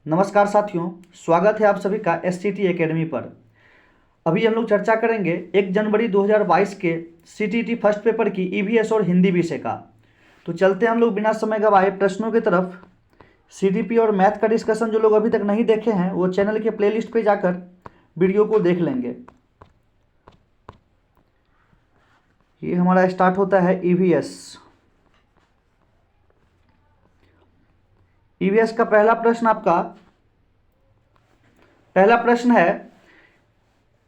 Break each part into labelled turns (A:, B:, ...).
A: नमस्कार साथियों, स्वागत है आप सभी का एससीटी एकेडमी पर। अभी हम लोग चर्चा करेंगे 1 जनवरी 2022 के सीटीटी फर्स्ट पेपर की ईवीएस और हिंदी विषय का। तो चलते हैं हम लोग बिना समय गवाए प्रश्नों की तरफ। सीडीपी और मैथ का डिस्कशन जो लोग अभी तक नहीं देखे हैं वो चैनल के प्लेलिस्ट पे जाकर वीडियो को देख लेंगे। ये हमारा स्टार्ट होता है ईवीएस। ईवीएस का पहला प्रश्न है,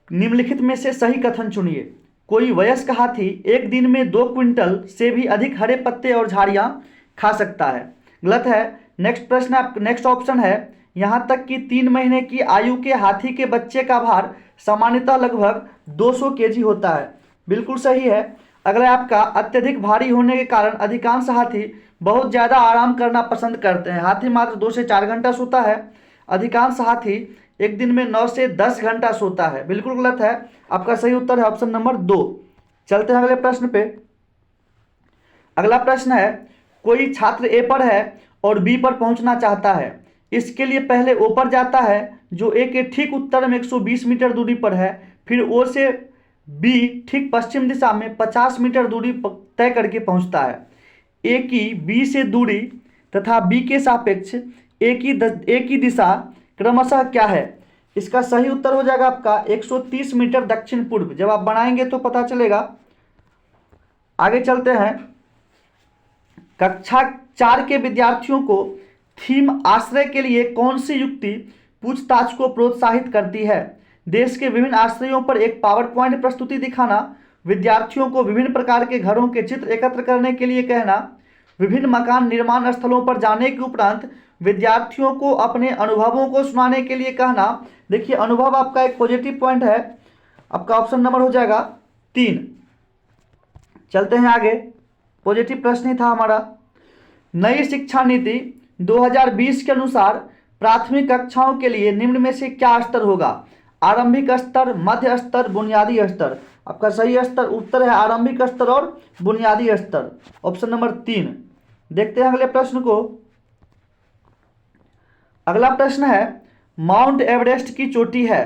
A: निम्नलिखित में से सही कथन चुनिए। कोई वयस्क हाथी एक दिन में 2 क्विंटल से भी अधिक हरे पत्ते और झाड़ियां खा सकता है। गलत है। नेक्स्ट ऑप्शन है, यहां तक कि 3 महीने की आयु के हाथी के बच्चे का भार सामान्यतः लगभग 200 केजी होता है। बिल्कुल सही है। अगला आपका, अत्यधिक भारी होने के कारण अधिकांश हाथी बहुत ज़्यादा आराम करना पसंद करते हैं। हाथी मात्र 2 से 4 घंटा सोता है। अधिकांश हाथी एक दिन में 9 से 10 घंटा सोता है। बिल्कुल गलत है। आपका सही उत्तर है ऑप्शन नंबर 2। चलते हैं अगले प्रश्न पे। अगला प्रश्न है, कोई छात्र ए पर है और बी पर पहुंचना चाहता है। इसके लिए पहले ओ पर जाता है जो ए के ठीक उत्तर में 120 मीटर दूरी पर है। फिर ओ से बी ठीक पश्चिम दिशा में 50 मीटर दूरी तय करके पहुंचता है। ए की बी से दूरी तथा बी के सापेक्ष ए की दिशा क्रमशः क्या है? इसका सही उत्तर हो जाएगा आपका 130 मीटर दक्षिण पूर्व। जब आप बनाएंगे तो पता चलेगा। आगे चलते हैं। कक्षा 4 के विद्यार्थियों को थीम आश्रय के लिए कौन सी युक्ति पूछताछ को प्रोत्साहित करती है? देश के विभिन्न आश्रयों पर एक पावर पॉइंट प्रस्तुति दिखाना, विद्यार्थियों को विभिन्न प्रकार के घरों के चित्र एकत्र करने के लिए कहना, विभिन्न मकान निर्माण स्थलों पर जाने के उपरांत विद्यार्थियों को अपने अनुभवों को सुनाने के लिए कहना। देखिए, अनुभव आपका एक पॉजिटिव पॉइंट है। आपका ऑप्शन नंबर हो जाएगा 3। चलते हैं आगे। पॉजिटिव प्रश्न ही था हमारा। नई शिक्षा नीति 2020 के अनुसार प्राथमिक कक्षाओं के लिए निम्न में से क्या स्तर होगा? आरंभिक स्तर, मध्य स्तर, बुनियादी स्तर। आपका सही उत्तर है आरंभिक स्तर और बुनियादी स्तर, ऑप्शन नंबर 3। देखते हैं अगले प्रश्न को। अगला प्रश्न है, माउंट एवरेस्ट की चोटी है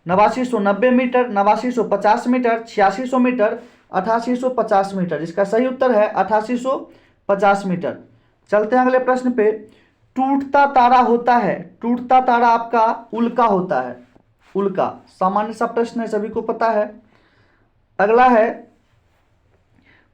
A: 8990 मीटर, 8950 मीटर, 8600 मीटर, 8850 मीटर। इसका सही उत्तर है 8850 मीटर। चलते हैं अगले प्रश्न पे। टूटता तारा होता है, टूटता तारा आपका उल्का होता है। उल्का सामान्य सा प्रश्न है, सभी को पता है। अगला है,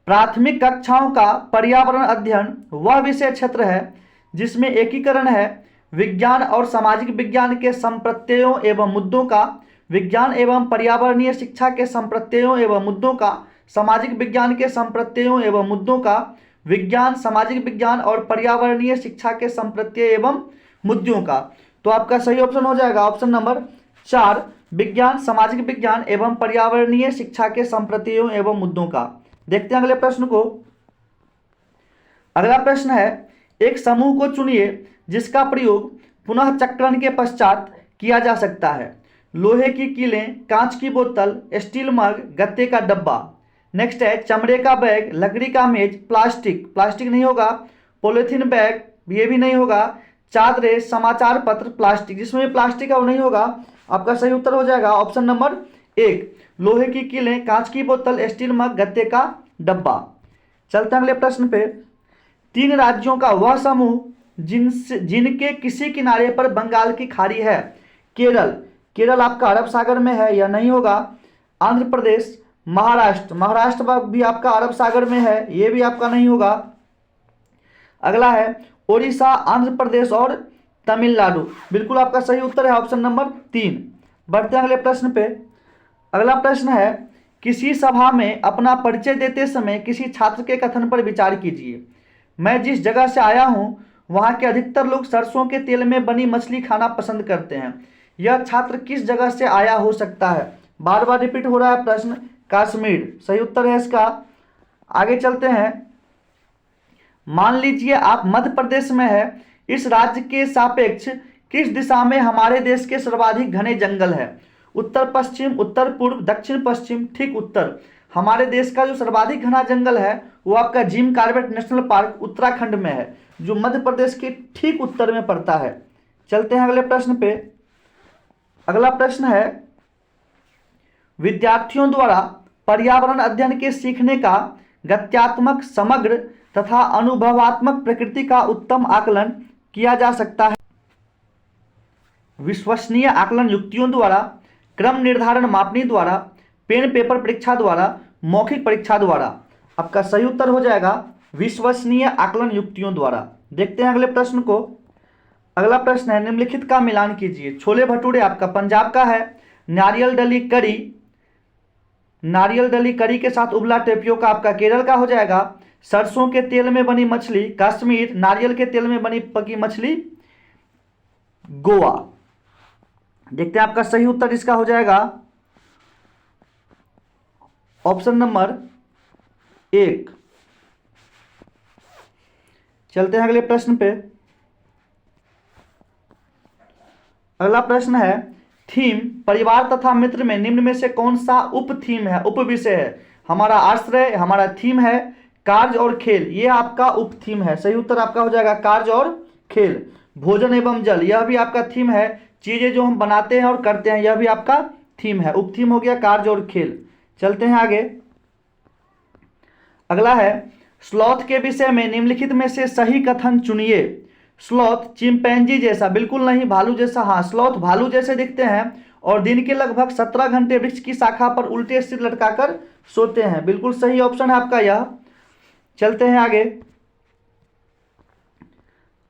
A: प्राथमिक कक्षाओं का पर्यावरण अध्ययन वह विषय क्षेत्र है जिसमें एकीकरण है विज्ञान और सामाजिक विज्ञान के संप्रत्ययों एवं मुद्दों का, विज्ञान एवं पर्यावरणीय शिक्षा के संप्रत्ययों एवं मुद्दों का, सामाजिक विज्ञान के संप्रत्ययों एवं मुद्दों का, विज्ञान, सामाजिक विज्ञान और पर्यावरणीय शिक्षा के संप्रत्यय एवं मुद्दों का। तो आपका सही ऑप्शन हो जाएगा ऑप्शन नंबर 4, विज्ञान, सामाजिक विज्ञान एवं पर्यावरणीय शिक्षा के संप्रत्ययों एवं मुद्दों का। देखते हैं अगले प्रश्न को। अगला प्रश्न है, एक समूह को चुनिए जिसका प्रयोग पुनः चक्रण के पश्चात किया जा सकता है। लोहे की कीलें, कांच की बोतल, स्टील मग, गत्ते का डब्बा। नेक्स्ट है, चमड़े का बैग, लकड़ी का मेज, प्लास्टिक नहीं होगा, पॉलिथीन बैग ये भी नहीं होगा, चादरें, समाचार पत्र, प्लास्टिक, जिसमें भी प्लास्टिक है वो नहीं होगा। आपका सही उत्तर हो जाएगा ऑप्शन नंबर 1, लोहे की कीलें, कांच की बोतल, स्टील मग, गत्ते का डब्बा। चलते हैं अगले प्रश्न पे। 3 राज्यों का वह समूह जिनके किसी किनारे पर बंगाल की खाड़ी है। केरल आपका अरब सागर में है, यह नहीं होगा। आंध्र प्रदेश, महाराष्ट्र भी आपका अरब सागर में है, यह भी आपका नहीं होगा। अगला है, ओडिशा, आंध्र प्रदेश और तमिलनाडु। बिल्कुल आपका सही उत्तर है ऑप्शन नंबर 3। बढ़ते हैं अगले प्रश्न पे। अगला प्रश्न है, किसी सभा में अपना परिचय देते समय किसी छात्र के कथन पर विचार कीजिए। मैं जिस जगह से आया हूं वहां के अधिकतर लोग सरसों के तेल में बनी मछली खाना पसंद करते हैं। यह छात्र किस जगह से आया हो सकता है? बार बार रिपीट हो रहा है प्रश्न। कश्मीर सही उत्तर है इसका। आगे चलते हैं। मान लीजिए आप मध्य प्रदेश में है। इस राज्य के सापेक्ष किस दिशा में हमारे देश के सर्वाधिक घने जंगल है? उत्तर पश्चिम, उत्तर पूर्व, दक्षिण पश्चिम, ठीक उत्तर। हमारे देश का जो सर्वाधिक घना जंगल है वो आपका Jim Corbett national park Uttarakhand में है, जो मध्य प्रदेश के ठीक उत्तर में पड़ता है। चलते हैं अगले प्रश्न पे। अगला प्रश्न है, विद्यार्थियों द्वारा पर्यावरण अध्ययन के सीखने का गत्यात्मक, समग्र तथा अनुभवात्मक प्रकृति का उत्तम आकलन किया जा सकता है विश्वसनीय आकलन युक्तियों द्वारा, क्रम निर्धारण मापनी द्वारा, पेन पेपर परीक्षा द्वारा, मौखिक परीक्षा द्वारा। आपका सही उत्तर हो जाएगा विश्वसनीय आकलन युक्तियों द्वारा। देखते हैं अगले प्रश्न को। अगला प्रश्न है, निम्नलिखित का मिलान कीजिए। छोले भटूरे आपका पंजाब का है, नारियल डली करी के साथ उबला टेपियोका आपका केरल का हो जाएगा, सरसों के तेल में बनी मछली कश्मीर, नारियल के तेल में बनी पकी मछली गोवा। देखते हैं आपका सही उत्तर इसका हो जाएगा ऑप्शन नंबर 1। चलते हैं अगले प्रश्न पे। अगला प्रश्न है, थीम परिवार तथा मित्र में निम्न में से कौन सा उप थीम है, उप विषय है। हमारा आश्रय, हमारा थीम है कार्य और खेल, ये आपका उप थीम है। सही उत्तर आपका हो जाएगा कार्य और खेल। भोजन एवं जल, यह भी आपका थीम है, चीजें जो हम बनाते हैं और करते हैं, यह भी आपका थीम है। उप थीम हो गया कार्य और खेल। चलते हैं आगे। अगला है, स्लॉथ के विषय में निम्नलिखित में से सही कथन चुनिए। स्लॉथ चिंपैंजी जैसा, बिल्कुल नहीं, भालू जैसा। हाँ, स्लॉथ भालू जैसे दिखते हैं और दिन के लगभग 17 घंटे वृक्ष की शाखा पर उल्टे सिर लटकाकर सोते हैं। बिल्कुल सही ऑप्शन है आपका यह। चलते हैं आगे।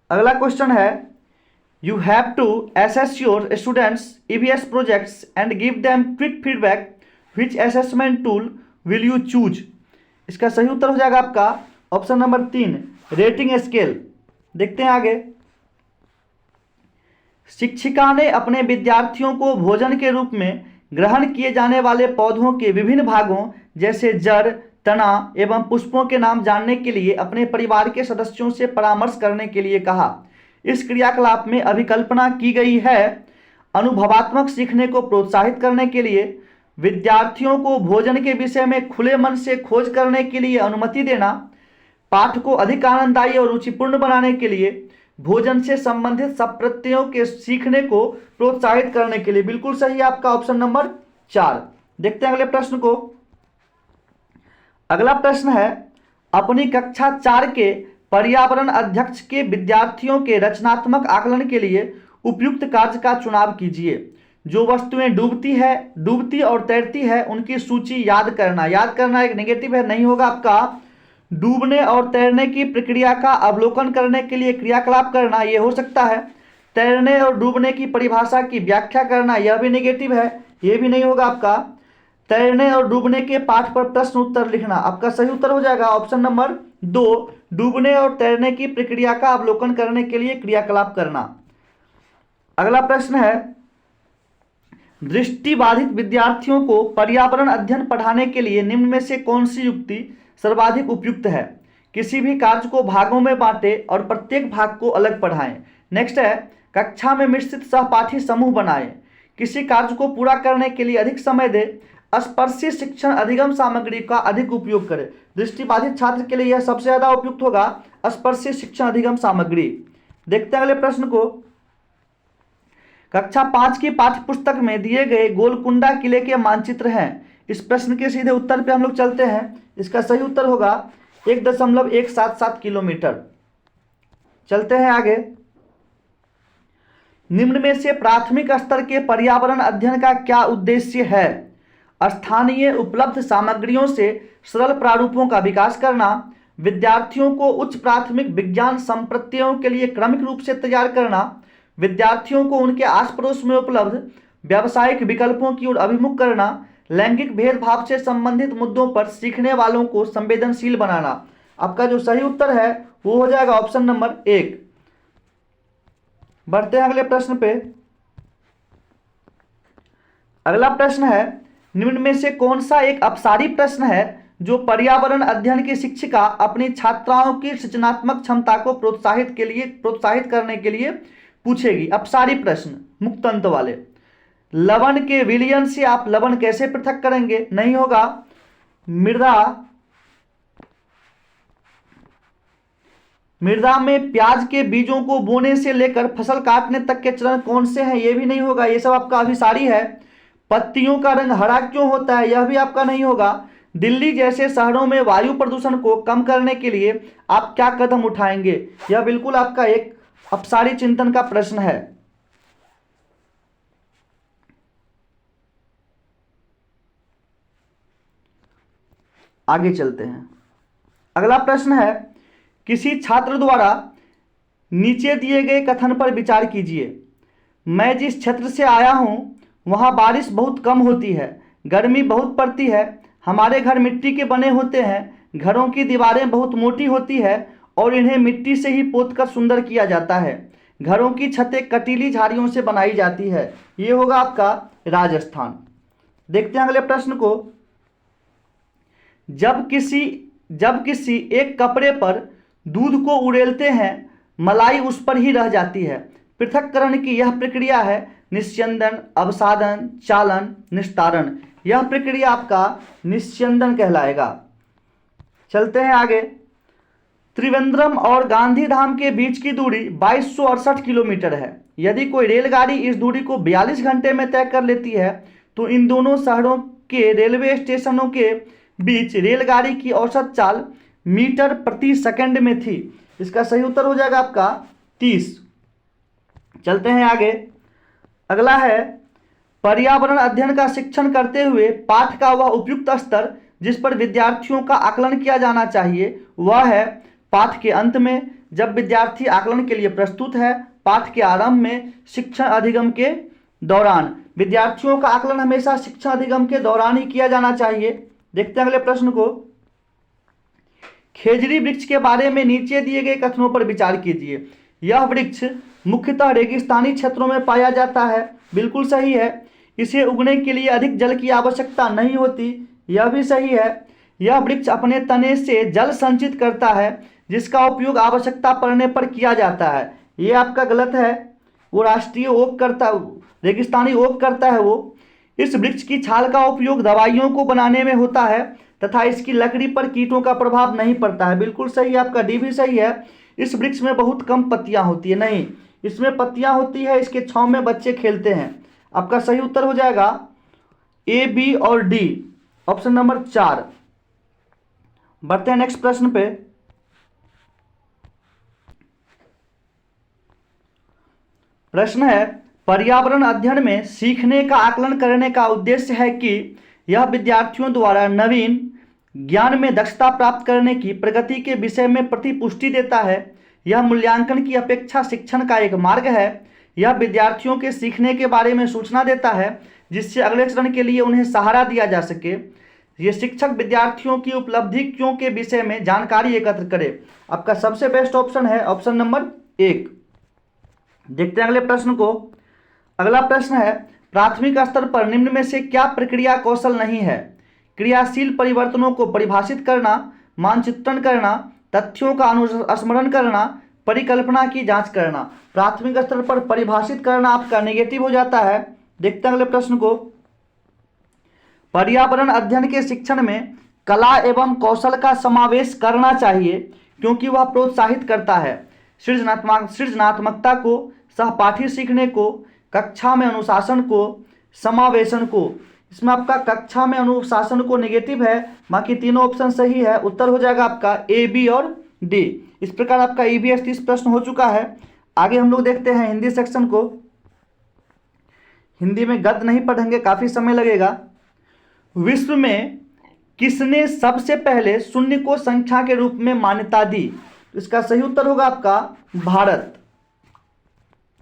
A: अगला क्वेश्चन है, you have to assess your students EVS projects and give them quick feedback, which assessment tool will you choose. इसका सही उत्तर हो जाएगा आपका ऑप्शन नंबर 3, रेटिंग स्केल। देखते हैं आगे। शिक्षिका ने अपने विद्यार्थियों को भोजन के रूप में ग्रहण किए जाने वाले पौधों के विभिन्न भागों जैसे जड़, तना एवं पुष्पों के नाम जानने के लिए अपने परिवार के सदस्यों से परामर्श करने के लिए कहा। इस क्रियाकलाप में अभिकल्पना की गई है अनुभवात्मक सीखने को प्रोत्साहित करने के लिए, विद्यार्थियों को भोजन के विषय में खुले मन से खोज करने के लिए अनुमति देना, पाठ को अधिक आनंददायी और रुचिपूर्ण बनाने के लिए, भोजन से संबंधित सब प्रत्ययों के सीखने को प्रोत्साहित करने के लिए। बिल्कुल सही आपका ऑप्शन नंबर 4। देखते हैं अगले प्रश्न को। अगला प्रश्न है, अपनी कक्षा 4 के पर्यावरण अध्यक्ष के विद्यार्थियों के रचनात्मक आकलन के लिए उपयुक्त कार्य का चुनाव कीजिए। जो वस्तुएं डूबती और तैरती है उनकी सूची याद करना। याद करना एक नेगेटिव है, नहीं होगा आपका। डूबने और तैरने की प्रक्रिया का अवलोकन करने के लिए क्रियाकलाप करना, यह हो सकता है। तैरने और डूबने की परिभाषा की व्याख्या करना, यह भी नेगेटिव है, यह भी नहीं होगा आपका। तैरने और डूबने के पाठ पर प्रश्न उत्तर लिखना, आपका सही उत्तर हो जाएगा ऑप्शन नंबर 2, डूबने और तैरने की प्रक्रिया का अवलोकन करने के लिए क्रियाकलाप करना। अगला प्रश्न है, दृष्टिबाधित विद्यार्थियों को पर्यावरण अध्ययन पढ़ाने के लिए निम्न में से कौन सी युक्ति सर्वाधिक उपयुक्त है। किसी भी कार्य को भागों में बांटें और प्रत्येक भाग को अलग पढ़ाएं। नेक्स्ट है, कक्षा में मिश्रित सहपाठी समूह बनाएं। किसी कार्य को पूरा करने के लिए अधिक समय दें। स्पर्शी शिक्षण अधिगम सामग्री का अधिक उपयोग करें। दृष्टिबाधित छात्र के लिए यह सबसे ज्यादा उपयुक्त होगा, स्पर्शी शिक्षण अधिगम सामग्री। देखते हैं अगले प्रश्न को। कक्षा 5 की पाठ्य पुस्तक में दिए गए गोलकुंडा किले के मानचित्र हैं। इस प्रश्न के सीधे उत्तर पे हम लोग चलते हैं। इसका सही उत्तर होगा 1.177 किलोमीटर। चलते हैं आगे। निम्न में से प्राथमिक स्तर के पर्यावरण अध्ययन का क्या उद्देश्य है। स्थानीय उपलब्ध सामग्रियों से सरल प्रारूपों का विकास करना, विद्यार्थियों को उच्च प्राथमिक विज्ञान संप्रत्ययों के लिए क्रमिक रूप से तैयार करना, विद्यार्थियों को उनके आस पड़ोस में उपलब्ध व्यावसायिक विकल्पों की ओर अभिमुख करना, लैंगिक भेदभाव से संबंधित मुद्दों पर सीखने वालों को संवेदनशील बनाना। आपका जो सही उत्तर है वो हो जाएगा ऑप्शन नंबर 1। बढ़ते हैं अगले प्रश्न पे। अगला प्रश्न है, निम्न में से कौन सा एक अपसारी प्रश्न है जो पर्यावरण अध्ययन की शिक्षिका अपनी छात्राओं की सृजनात्मक क्षमता को प्रोत्साहित करने के लिए पूछेगी। अपसारी प्रश्न मुक्त अंत वाले। लवण के विलयन से आप लवण कैसे पृथक करेंगे, नहीं होगा। मृदा मृदा में प्याज के बीजों को बोने से लेकर फसल काटने तक के चरण कौन से हैं, ये भी नहीं होगा, ये सब आपका अभिसारी है। पत्तियों का रंग हरा क्यों होता है, यह भी आपका नहीं होगा। दिल्ली जैसे शहरों में वायु प्रदूषण को कम करने के लिए आप क्या कदम उठाएंगे, यह बिल्कुल आपका एक अपसारी चिंतन का प्रश्न है। आगे चलते हैं। अगला प्रश्न है, किसी छात्र द्वारा नीचे दिए गए कथन पर विचार कीजिए। मैं जिस क्षेत्र से आया हूं वहां बारिश बहुत कम होती है, गर्मी बहुत पड़ती है, हमारे घर मिट्टी के बने होते हैं, घरों की दीवारें बहुत मोटी होती है और इन्हें मिट्टी से ही पोतकर सुंदर किया जाता है, घरों की छतें कटीली झाड़ियों से बनाई जाती है। ये होगा आपका राजस्थान। देखते हैं अगले प्रश्न को। जब किसी एक कपड़े पर दूध को उड़ेलते हैं मलाई उस पर ही रह जाती है। पृथक्करण की यह प्रक्रिया है निस्यंदन, अवसादन, चालन, निस्तारण। यह प्रक्रिया आपका निस्यंदन कहलाएगा। चलते हैं आगे। त्रिवेंद्रम और गांधीधाम के बीच की दूरी 2268 किलोमीटर है। यदि कोई रेलगाड़ी इस दूरी को 42 घंटे में तय कर लेती है तो इन दोनों शहरों के रेलवे स्टेशनों के बीच रेलगाड़ी की औसत चाल मीटर प्रति सेकंड में थी। इसका सही उत्तर हो जाएगा आपका 30। चलते हैं आगे। अगला है, पर्यावरण अध्ययन का शिक्षण करते हुए पाठ का वह उपयुक्त स्तर जिस पर विद्यार्थियों का आकलन किया जाना चाहिए वह है पाठ के अंत में, जब विद्यार्थी आकलन के लिए प्रस्तुत है, पाठ के आरंभ में, शिक्षण अधिगम के दौरान। विद्यार्थियों का आकलन हमेशा शिक्षण अधिगम के दौरान ही किया जाना चाहिए। देखते हैं अगले प्रश्न को। खेजड़ी वृक्ष के बारे में नीचे दिए गए कथनों पर विचार कीजिए। यह वृक्ष मुख्यतः रेगिस्तानी क्षेत्रों में पाया जाता है। बिल्कुल सही है। इसे उगने के लिए अधिक जल की आवश्यकता नहीं होती। यह भी सही है। यह वृक्ष अपने तने से जल संचित करता है जिसका उपयोग आवश्यकता पड़ने पर किया जाता है। ये आपका गलत है। वो राष्ट्रीय ओक करता, रेगिस्तानी ओक करता है वो। इस वृक्ष की छाल का उपयोग दवाइयों को बनाने में होता है तथा इसकी लकड़ी पर कीटों का प्रभाव नहीं पड़ता है। बिल्कुल सही है, आपका डी भी सही है। इस वृक्ष में बहुत कम पत्तियां होती है, नहीं, इसमें पत्तियां होती है, इसके छांव में बच्चे खेलते हैं। आपका सही उत्तर हो जाएगा ए, बी और डी, ऑप्शन नंबर 4। बढ़ते हैं नेक्स्ट प्रश्न पे। प्रश्न है, पर्यावरण अध्ययन में सीखने का आकलन करने का उद्देश्य है कि यह विद्यार्थियों द्वारा नवीन ज्ञान में दक्षता प्राप्त करने की प्रगति के विषय में प्रतिपुष्टि देता है। यह मूल्यांकन की अपेक्षा शिक्षण का एक मार्ग है। यह विद्यार्थियों के सीखने के बारे में सूचना देता है जिससे अगले चरण के लिए उन्हें सहारा दिया जा सके। ये शिक्षक विद्यार्थियों की उपलब्धियों के विषय में जानकारी एकत्र करे। आपका सबसे बेस्ट ऑप्शन है ऑप्शन नंबर 1। देखते हैं अगले प्रश्न को। अगला प्रश्न है, प्राथमिक स्तर पर निम्न में से क्या प्रक्रिया कौशल नहीं है? क्रियाशील परिवर्तनों को परिभाषित करना, मानचित्रण करना, तथ्यों का अनुस्मरण करना, परिकल्पना की जांच करना। प्राथमिक स्तर पर परिभाषित करना आपका नेगेटिव हो जाता है। देखते हैं अगले प्रश्न को। पर्यावरण अध्ययन के शिक्षण में कला एवं कौशल का समावेश करना चाहिए क्योंकि वह प्रोत्साहित करता है सृजनात्मकता को, सहपाठी सीखने को, कक्षा में अनुशासन को, समावेशन को। इसमें आपका कक्षा में अनुशासन को नेगेटिव है, बाकी तीनों ऑप्शन सही है। उत्तर हो जाएगा आपका ए, बी और डी। इस प्रकार आपका ईवीएस 30 प्रश्न हो चुका है। आगे हम लोग देखते हैं हिंदी सेक्शन को। हिंदी में गद्य नहीं पढ़ेंगे, काफी समय लगेगा। विश्व में किसने सबसे पहले शून्य को संख्या के रूप में मान्यता दी? इसका सही उत्तर होगा आपका भारत।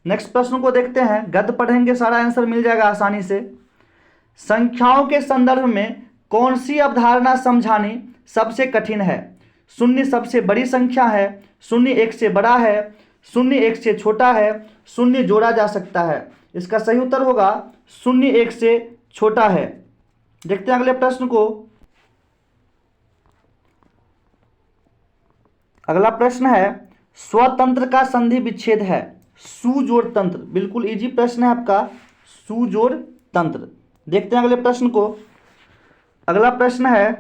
A: नेक्स्ट प्रश्न को देखते हैं। गद्य पढ़ेंगे, सारा आंसर मिल जाएगा आसानी से। संख्याओं के संदर्भ में कौन सी अवधारणा समझानी सबसे कठिन है? शून्य सबसे बड़ी संख्या है, शून्य एक से बड़ा है, शून्य एक से छोटा है, शून्य जोड़ा जा सकता है। इसका सही उत्तर होगा शून्य एक से छोटा है। देखते हैं अगले प्रश्न को। अगला प्रश्न है, स्वतंत्र का संधि विच्छेद है। सुजोड़ तंत्र, बिल्कुल इजी प्रश्न है आपका, सुजोड़ तंत्र। देखते हैं अगले प्रश्न को। अगला प्रश्न है,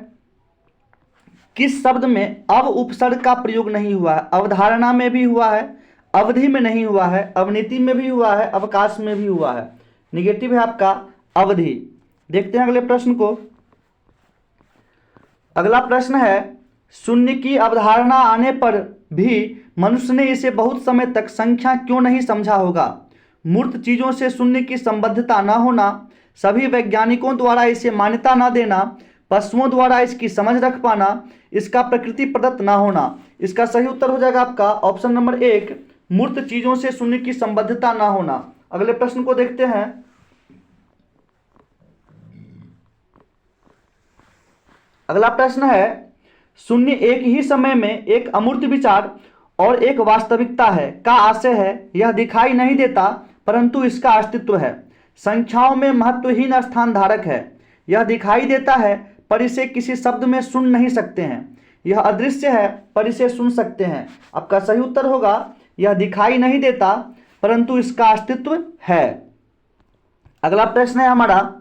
A: किस शब्द में अव उपसर्ग का प्रयोग नहीं हुआ है? अवधारणा में भी हुआ है, अवधि में नहीं हुआ है, अवनीति में भी हुआ है, अवकाश में भी हुआ है। निगेटिव है आपका अवधि। देखते हैं अगले प्रश्न को। अगला प्रश्न है, शून्य की अवधारणा आने पर भी मनुष्य ने इसे बहुत समय तक संख्या क्यों नहीं समझा होगा? मूर्त चीजों से शून्य की संबद्धता न होना, सभी वैज्ञानिकों द्वारा इसे मान्यता न देना, पशुओं द्वारा इसकी समझ रख पाना, इसका प्रकृति प्रदत्त न होना। इसका सही उत्तर हो जाएगा आपका ऑप्शन नंबर 1, मूर्त चीजों से शून्य की संबद्धता न होना। अगले प्रश्न को देखते हैं। अगला प्रश्न है, शून्य एक ही समय में एक अमूर्त विचार और एक वास्तविकता है का आशय है। यह दिखाई नहीं देता परंतु इसका अस्तित्व है। संख्याओं में महत्वहीन स्थान धारक है। यह दिखाई देता है पर इसे किसी शब्द में सुन नहीं सकते हैं। यह अदृश्य है पर इसे सुन सकते हैं। आपका सही उत्तर होगा, यह दिखाई नहीं देता परंतु इसका अस्तित्व है। अगला प्रश्न है हमारा,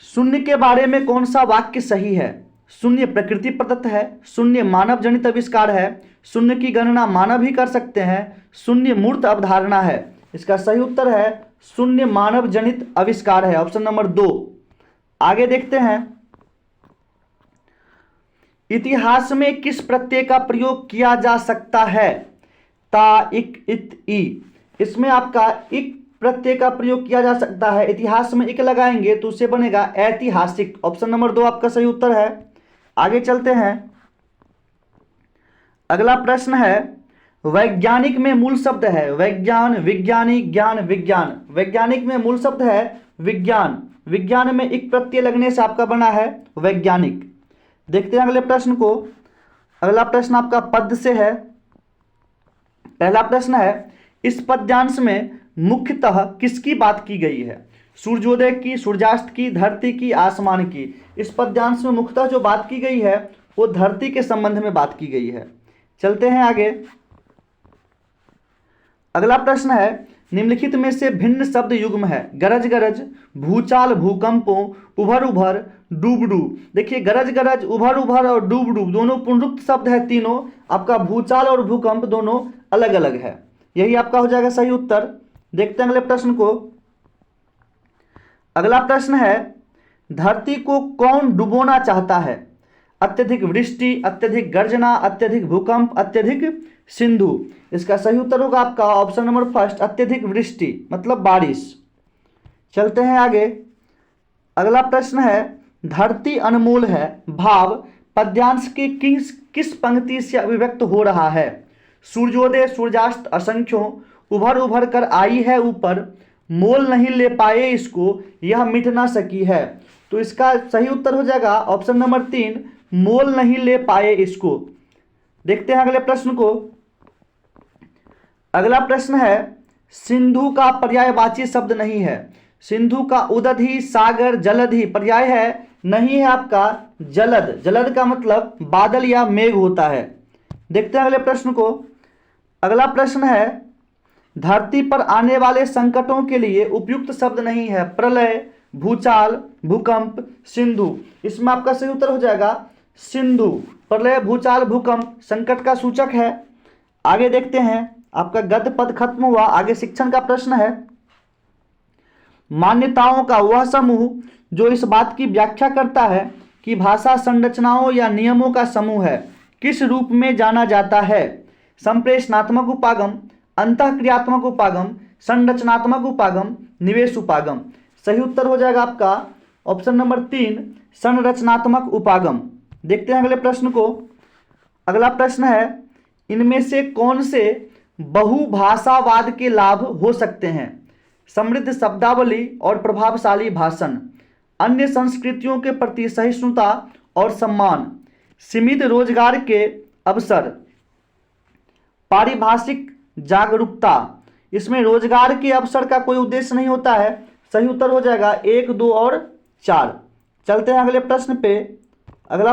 A: शून्य के बारे में कौन सा वाक्य सही है? शून्य प्रकृति प्रदत्त है, शून्य मानव जनित आविष्कार है, शून्य की गणना मानव ही कर सकते हैं, शून्य मूर्त अवधारणा है। इसका सही उत्तर है शून्य मानव जनित आविष्कार है, ऑप्शन नंबर 2। आगे देखते हैं, इतिहास में किस प्रत्यय का प्रयोग किया जा सकता है? ता, इक, इत, ई। इसमें आपका इक प्रत्यय का प्रयोग किया जा सकता है। इतिहास में इक लगाएंगे तो उससे बनेगा ऐतिहासिक। ऑप्शन नंबर 2 आपका सही उत्तर है। आगे चलते हैं। अगला प्रश्न है, वैज्ञानिक में मूल शब्द है वैज्ञान, विज्ञानी, ज्ञान, विज्ञान। वैज्ञानिक में मूल शब्द है विज्ञान। विज्ञान में इक प्रत्यय लगने से आपका बना है वैज्ञानिक। देखते हैं अगले प्रश्न को। अगला प्रश्न आपका पद से है। पहला प्रश्न है, इस पद्यांश में मुख्यतः किसकी बात की गई है? सूर्योदय की, सूर्यास्त की, धरती की, आसमान की। इस पद्यांश में मुख्यतः जो बात की गई है वो धरती के संबंध में बात की गई है। चलते हैं आगे। अगला प्रश्न है, निम्नलिखित में से भिन्न शब्द युग्म है? गरज गरज, भूचाल भूकंपों, उभर उभर, डूब डूब। देखिए गरज गरज, उभर उभर और डूब डूब दोनों पुनरुक्त शब्द है तीनों। आपका भूचाल और भूकंप दोनों अलग अलग है। यही आपका हो जाएगा सही उत्तर। देखते हैं अगले प्रश्न को। अगला प्रश्न है, धरती को कौन डुबोना चाहता है? अत्यधिक वृष्टि, अत्यधिक गर्जना, अत्यधिक भूकंप, अत्यधिक सिंधु। इसका सही उत्तर होगा आपका ऑप्शन नंबर 1, अत्यधिक वृष्टि मतलब बारिश। चलते हैं आगे। अगला प्रश्न है, धरती अनमोल है भाव पद्यांश की किस पंक्ति से अभिव्यक्त हो रहा है? सूर्योदय सूर्यास्त असंख्यों, उभर उभर कर आई है ऊपर, मोल नहीं ले पाए इसको, यह मिट ना सकी है। तो इसका सही उत्तर हो जाएगा ऑप्शन नंबर 3, मोल नहीं ले पाए इसको। देखते हैं अगले प्रश्न को। अगला प्रश्न है, सिंधु का पर्यायवाची शब्द नहीं है। सिंधु का उदधि, सागर, जलधि पर्याय है, नहीं है आपका जलद। जलद का मतलब बादल या मेघ होता है। देखते हैं अगले प्रश्न को। अगला प्रश्न है, धरती पर आने वाले संकटों के लिए उपयुक्त शब्द नहीं है। प्रलय, भूचाल, भूकंप, सिंधु। इसमें आपका सही उत्तर हो जाएगा सिंधु। प्रलय, भूचाल, भूकंप संकट का सूचक है। आगे देखते हैं, आपका गद्य पद खत्म हुआ। आगे शिक्षण का प्रश्न है, मान्यताओं का वह समूह जो इस बात की व्याख्या करता है कि भाषा संरचनाओं या नियमों का समूह है, किस रूप में जाना जाता है? संप्रेषणात्मक उपागम, अंतःक्रियात्मक उपागम, संरचनात्मक उपागम, निवेश उपागम। सही उत्तर हो जाएगा आपका ऑप्शन नंबर 3, संरचनात्मक उपागम। देखते हैं अगले प्रश्न को। अगला प्रश्न है, इनमें से कौन से बहुभाषावाद के लाभ हो सकते हैं? समृद्ध शब्दावली और प्रभावशाली भाषण, अन्य संस्कृतियों के प्रति सहिष्णुता और सम्मान, सीमित रोजगार के अवसर, पारिभाषिक जागरूकता। इसमें रोजगार के अवसर का कोई उद्देश्य नहीं होता है। सही उत्तर हो जाएगा 1, 2 और 4। चलते हैं अगले प्रश्न पे। अगला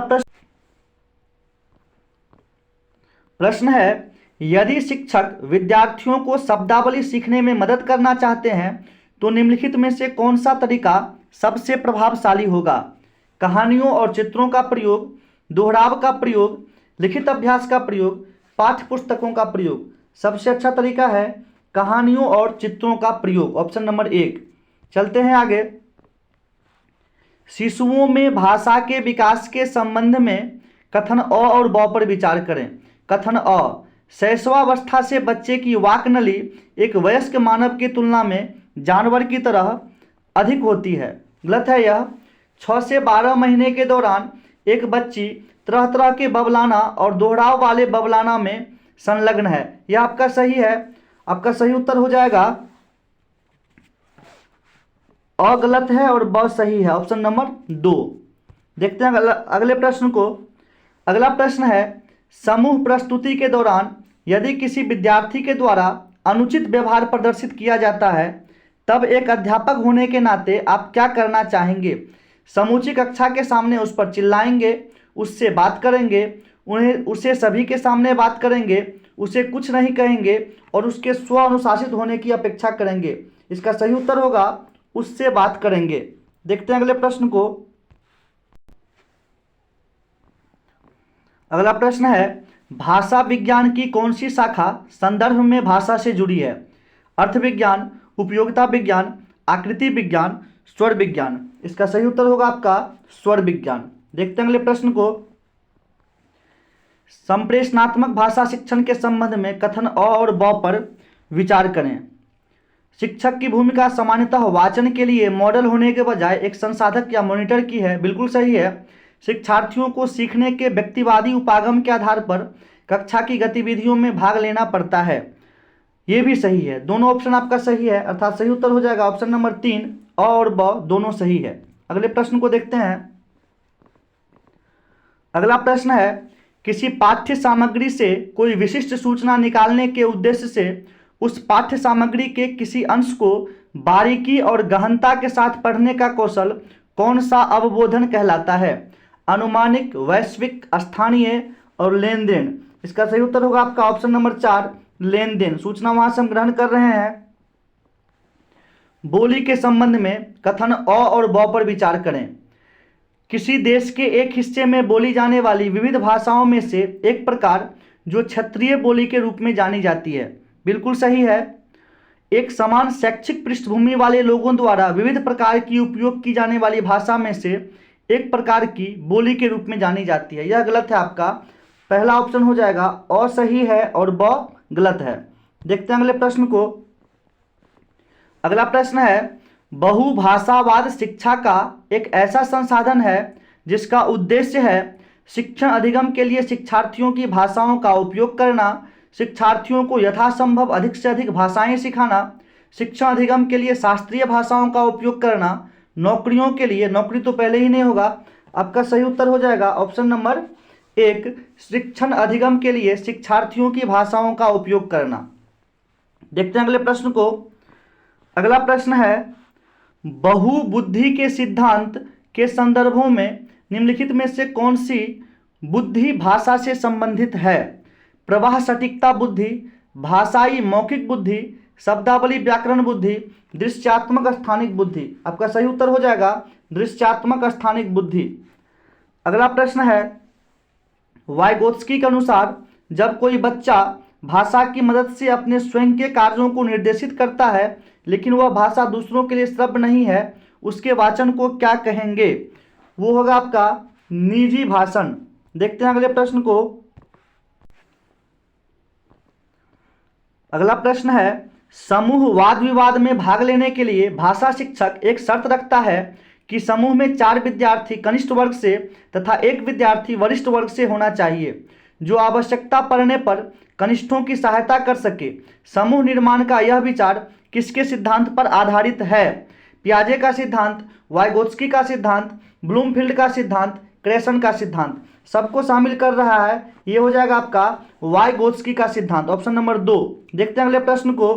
A: प्रश्न है, यदि शिक्षक विद्यार्थियों को शब्दावली सीखने में मदद करना चाहते हैं तो निम्नलिखित में से कौन सा तरीका सबसे प्रभावशाली होगा? कहानियों और चित्रों का प्रयोग, दोहराव का प्रयोग, लिखित अभ्यास का प्रयोग, पाठ्य पुस्तकों का प्रयोग। सबसे अच्छा तरीका है कहानियों और चित्रों का प्रयोग, ऑप्शन नंबर 1। चलते हैं आगे। शिशुओं में भाषा के विकास के संबंध में कथन अ और ब पर विचार करें। कथन अ, शैशवावस्था से बच्चे की वाक नली एक वयस्क मानव की तुलना में जानवर की तरह अधिक होती है। गलत है यह। 6 से 12 महीने के दौरान एक बच्ची तरह तरह के बबलाना और दोहराव वाले बबलाना में संलग्न है। यह आपका सही है। आपका सही उत्तर हो जाएगा अ गलत है और ब सही है, ऑप्शन नंबर 2। देखते हैं अगले प्रश्न को। अगला प्रश्न है, समूह प्रस्तुति के दौरान यदि किसी विद्यार्थी के द्वारा अनुचित व्यवहार प्रदर्शित किया जाता है तब एक अध्यापक होने के नाते आप क्या करना चाहेंगे? समूची कक्षा के सामने उस पर चिल्लाएंगे, उससे बात करेंगे, उसे सभी के सामने बात करेंगे, उसे कुछ नहीं कहेंगे और उसके स्व अनुशासित होने की अपेक्षा करेंगे? इसका सही उत्तर होगा उससे बात करेंगे। देखते हैं अगले प्रश्न को। अगला प्रश्न है, भाषा विज्ञान की कौन सी शाखा संदर्भ में भाषा से जुड़ी है? अर्थ विज्ञान, उपयोगिता विज्ञान, आकृति विज्ञान, स्वर विज्ञान। इसका सही उत्तर होगा आपका स्वर विज्ञान। देखते हैं अगले प्रश्न को। संप्रेषणात्मक भाषा शिक्षण के संबंध में कथन अ और ब पर विचार करें। शिक्षक की भूमिका सामान्यतः वाचन के लिए मॉडल होने के बजाय एक संसाधक या मॉनिटर की है। बिल्कुल सही है। शिक्षार्थियों को सीखने के व्यक्तिवादी उपागम के आधार पर कक्षा की गतिविधियों में भाग लेना पड़ता है। ये भी सही है। दोनों ऑप्शन आपका सही है, अर्थात सही उत्तर हो जाएगा ऑप्शन नंबर 3। अ और ब दोनों सही है। अगले प्रश्न को देखते हैं। अगला प्रश्न है, किसी पाठ्य सामग्री से कोई विशिष्ट सूचना निकालने के उद्देश्य से उस पाठ्य सामग्री के किसी अंश को बारीकी और गहनता के साथ पढ़ने का कौशल कौन सा अवबोधन कहलाता है? अनुमानिक, वैश्विक, स्थानीय और लेन देन। इसका सही उत्तर होगा आपका ऑप्शन नंबर 4, लेन देन। सूचना वहां से हम ग्रहण कर रहे हैं। बोली के संबंध में कथन अ और ब पर विचार करें। किसी देश के एक हिस्से में बोली जाने वाली विविध भाषाओं में से एक प्रकार जो क्षेत्रीय बोली के रूप में जानी जाती है। बिल्कुल सही है। एक समान शैक्षिक पृष्ठभूमि वाले लोगों द्वारा विविध प्रकार की उपयोग की जाने वाली भाषा में से एक प्रकार की बोली के रूप में जानी जाती है। यह गलत है। आपका पहला ऑप्शन हो जाएगा अ सही है और ब गलत है। देखते हैं अगले प्रश्न को। अगला प्रश्न है, बहुभाषावाद शिक्षा का एक ऐसा संसाधन है जिसका उद्देश्य है शिक्षण अधिगम के लिए शिक्षार्थियों की भाषाओं का उपयोग करना, शिक्षार्थियों को यथासंभव अधिक से अधिक भाषाएं सिखाना, शिक्षण अधिगम के लिए शास्त्रीय भाषाओं का उपयोग करना, नौकरियों के लिए, नौकरी तो पहले ही नहीं होगा, आपका सही उत्तर हो जाएगा ऑप्शन नंबर 1, शिक्षण अधिगम के लिए शिक्षार्थियों की भाषाओं का उपयोग करना। देखते हैं अगले प्रश्न को। अगला प्रश्न है, बहुबुद्धि के सिद्धांत के संदर्भों में निम्नलिखित में से कौन सी बुद्धि भाषा से संबंधित है? प्रवाह सटीकता बुद्धि, भाषाई मौखिक बुद्धि, शब्दावली व्याकरण बुद्धि, दृश्यात्मक स्थानिक बुद्धि। आपका सही उत्तर हो जाएगा दृश्यात्मक स्थानिक बुद्धि। अगला प्रश्न है, वाइगोत्स्की के अनुसार जब कोई बच्चा भाषा की मदद से अपने स्वयं के कार्यों को निर्देशित करता है लेकिन वह भाषा दूसरों के लिए श्रव्य नहीं है, उसके वाचन को क्या कहेंगे? वो होगा आपका निजी भाषण। देखते हैं अगले प्रश्न को। अगला प्रश्न है, समूह वाद विवाद में भाग लेने के लिए भाषा शिक्षक एक शर्त रखता है कि समूह में 4 विद्यार्थी कनिष्ठ वर्ग से तथा 1 विद्यार्थी वरिष्ठ वर्ग से होना चाहिए जो आवश्यकता पड़ने पर कनिष्ठों की सहायता कर सके। समूह निर्माण का यह विचार किसके सिद्धांत पर आधारित है? पियाजे का सिद्धांत, वाइगोत्स्की का सिद्धांत, ब्लूमफील्ड का सिद्धांत, क्रेसन का सिद्धांत। सबको शामिल कर रहा है। ये हो जाएगा आपका वाइगोत्स्की का सिद्धांत, ऑप्शन नंबर 2। देखते हैं अगले प्रश्न को।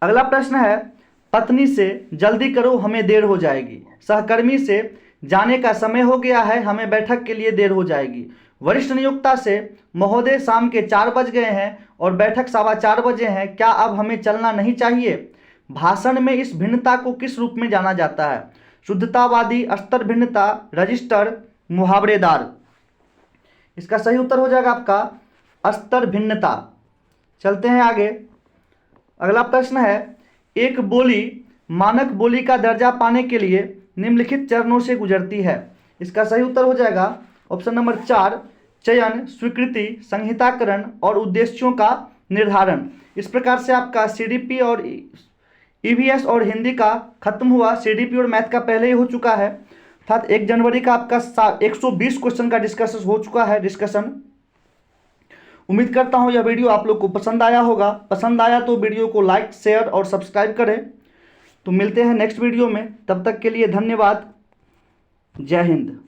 A: अगला प्रश्न है, पत्नी से जल्दी करो हमें देर हो जाएगी, सहकर्मी से जाने का समय हो गया है हमें बैठक के लिए देर हो जाएगी, वरिष्ठ नियोक्ता से महोदय शाम के 4 बज गए हैं और बैठक 4:15 बजे है, क्या अब हमें चलना नहीं चाहिए? भाषण में इस भिन्नता को किस रूप में जाना जाता है? शुद्धतावादी, स्तर भिन्नता, रजिस्टर, मुहावरेदार। इसका सही उत्तर हो जाएगा आपका स्तर भिन्नता। चलते हैं आगे। अगला प्रश्न है, एक बोली मानक बोली का दर्जा पाने के लिए निम्नलिखित चरणों से गुजरती है। इसका सही उत्तर हो जाएगा ऑप्शन नंबर 4, चयन, स्वीकृति, संहिताकरण और उद्देश्यों का निर्धारण। इस प्रकार से आपका सीडीपी और ईवीएस और हिंदी का खत्म हुआ। सीडीपी और मैथ का पहले ही हो चुका है, अर्थात 1 जनवरी का आपका 120 क्वेश्चन का डिस्कशन हो चुका है। उम्मीद करता हूं यह वीडियो आप लोग को पसंद आया होगा। पसंद आया तो वीडियो को लाइक, शेयर और सब्सक्राइब करें। तो मिलते हैं नेक्स्ट वीडियो में, तब तक के लिए धन्यवाद। जय हिंद।